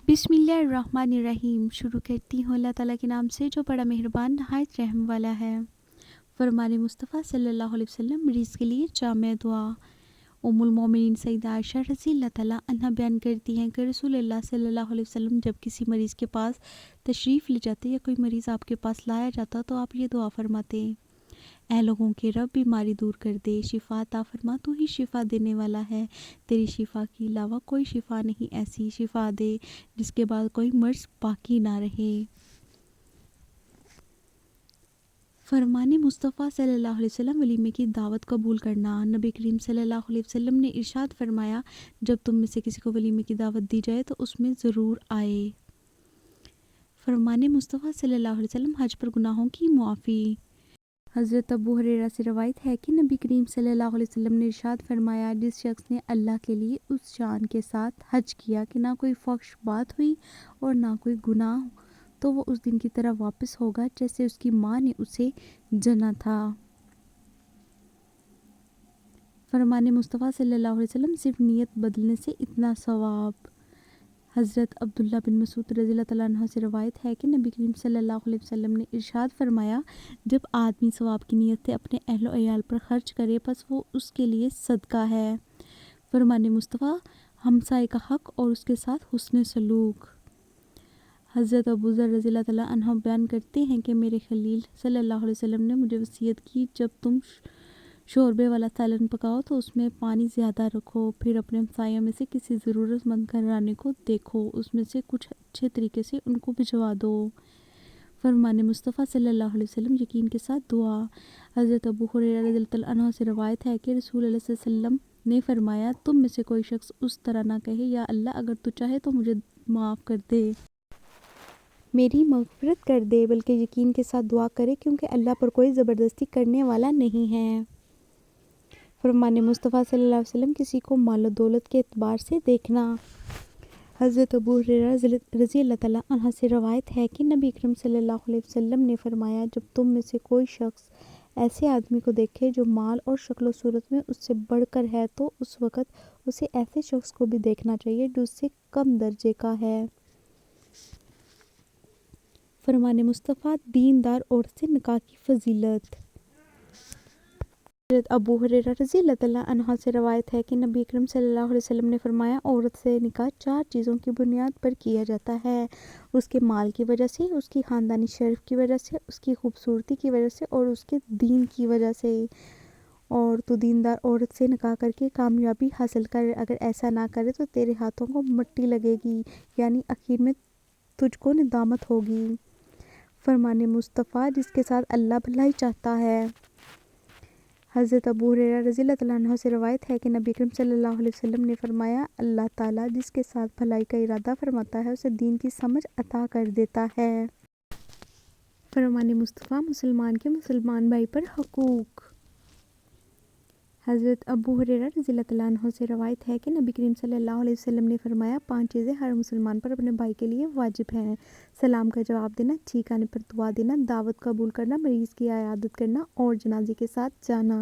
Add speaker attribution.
Speaker 1: बिस्मिल्लाहिर्रहमानिर्रहीम। शुरू करती हूँ अल्लाह ताला के नाम से जो बड़ा मेहरबान नहायत रहम वाला है। फरमान मुस्तफ़ा सल्लल्लाहु अलैहि वसल्लम मरीज़ के लिए जामे दुआ। उम्मुल मोमिनीन सैयदा आयशा रज़ी अल्लाह ताला अन्हा बयान करती हैं कि रसूलुल्लाह सल्लल्लाहु अलैहि वसल्लम जब किसी मरीज़ के पास तशरीफ़ ले जाते या कोई मरीज़ आपके पास लाया जाता तो आप ये दुआ फरमाते, ऐ लोगों के रब बीमारी दूर कर दे, शिफा अता फरमा, तू ही शिफा देने वाला है, तेरी शिफा के अलावा कोई शिफा नहीं, ऐसी शिफा दे जिसके बाद कोई मर्ज़ बाकी ना रहे। फरमान मुस्तफ़ा सल्लल्लाहु अलैहि वसल्लम वलीमे की दावत कबूल करना। नबी करीम सल्लल्लाहु अलैहि वसल्लम ने इरशाद फरमाया, जब तुम में से किसी को वलीमे की दावत दी जाए तो उसमें ज़रूर आए। फरमान मुस्तफ़ा सल्लल्लाहु अलैहि वसल्लम हज पर गुनाहों की मुआफ़ी। हज़रत अबू हुरैरा से रवायत है कि नबी करीम सल्लल्लाहु अलैहि वसल्लम ने इरशाद फरमाया, जिस शख्स ने अल्लाह के लिए उस शान के साथ हज किया कि ना कोई फहश बात हुई और ना कोई गुनाह, तो वो उस दिन की तरह वापस होगा जैसे उसकी माँ ने उसे जना था। फरमान मुस्तफ़ा सल्लल्लाहु अलैहि वसल्लम सिर्फ नियत बदलने से इतना सवाब। हज़रत अब्दुल्ला बिन मसूद रज़ियल्लाहु तआला अन्हु से रवायत है कि नबी करीम सल्लल्लाहु अलैहि वसल्लम ने इरशाद फरमाया, जब आदमी सवाब की नीयत से अपने अहल अयाल पर खर्च करे बस वो उसके लिए सदका है। फरमान मुस्तफ़ा हमसाए का हक़ और उसके साथ हुस्न सलूक। हज़रत अबू ज़र रज़ियल्लाहु तआला अन्हु बयान करते हैं कि मेरे खलील सल्लल्लाहु अलैहि वसल्लम ने मुझे वसीयत की, जब तुम शोरबे वाला सालन पकाओ तो उसमें पानी ज़्यादा रखो, फिर अपने हमसायों में से किसी ज़रूरतमंद घराने को देखो, उसमें से कुछ अच्छे तरीके से उनको भिजवा दो। फरमान मुस्तफ़ा सल्लल्लाहु अलैहि वसल्लम यकीन के साथ दुआ। हज़रत अबू हुरैरा रज़ियल्लाहु अन्हु से रवायत है कि रसूल सल्लल्लाहु अलैहि वसल्लम ने फरमाया, तुम में से कोई शख्स उस तरह ना कहे, या अल्लाह अगर तू चाहे तो मुझे माफ़ कर दे, मेरी मग़फ़िरत कर दे, बल्कि यकीन के साथ दुआ करे क्योंकि अल्लाह पर कोई ज़बरदस्ती करने वाला नहीं है। फरमान मुस्तफ़ा सल्लल्लाहु अलैहि वसल्लम किसी को मालो दौलत के एतबार से देखना। हज़रत अबू हुरैरा रज़ियल्लाहु तआला अन्हु से रवायत है कि नबी अकरम सल्लल्लाहु अलैहि वसल्लम ने फरमाया, जब तुम में से कोई शख्स ऐसे आदमी को देखे जो माल और शक्ल सूरत में उससे बढ़कर है तो उस वक़्त उसे ऐसे शख्स को भी देखना चाहिए जो उससे कम दर्जे का है। फरमान मुस्तफ़ा दीनदार औरत से निकाह की फ़जीलत। हज़रत अबू हुरैरा रज़ियल्लाहु तआला अन्हु से रवायत है कि नबी अकरम सल्लल्लाहु अलैहि वसल्लम ने फरमाया, औरत से निकाह 4 चीज़ों की बुनियाद पर किया जाता है, उसके माल की वजह से, उसकी ख़ानदानी शर्फ की वजह से, उसकी खूबसूरती की वजह से और उसके दीन की वजह से। और तू दीनदार औरत से निकाह करके कामयाबी हासिल कर, अगर ऐसा ना करे तो तेरे हाथों को मिट्टी लगेगी, यानी आखिर में तुझको निदामत होगी। फरमान मुस्तफ़ा जिसके साथ अल्लाह भलाई चाहता है। हज़रत अबू हुरैरा रज़ियल्लाहु तआला अन्हु से रवायत है कि नबी अकरम सल्लल्लाहु अलैहि वसल्लम ने फरमाया, अल्लाह ताला जिसके साथ भलाई का इरादा फरमाता है उसे दीन की समझ अता कर देता है। फरमान मुस्तफ़ा मुसलमान के मुसलमान भाई पर हकूक़। हज़रत अबू हुरैरा रज़ियल्लाहु तआला अन्हु से रवायत है कि नबी करीम सल्लल्लाहु अलैहि वसल्लम ने फरमाया, 5 चीज़ें हर मुसलमान पर अपने भाई के लिए वाजिब हैं, सलाम का जवाब देना, ठीक आने पर दुआ देना, दावत कबूल करना, मरीज़ की इयादत करना और जनाजे के साथ जाना।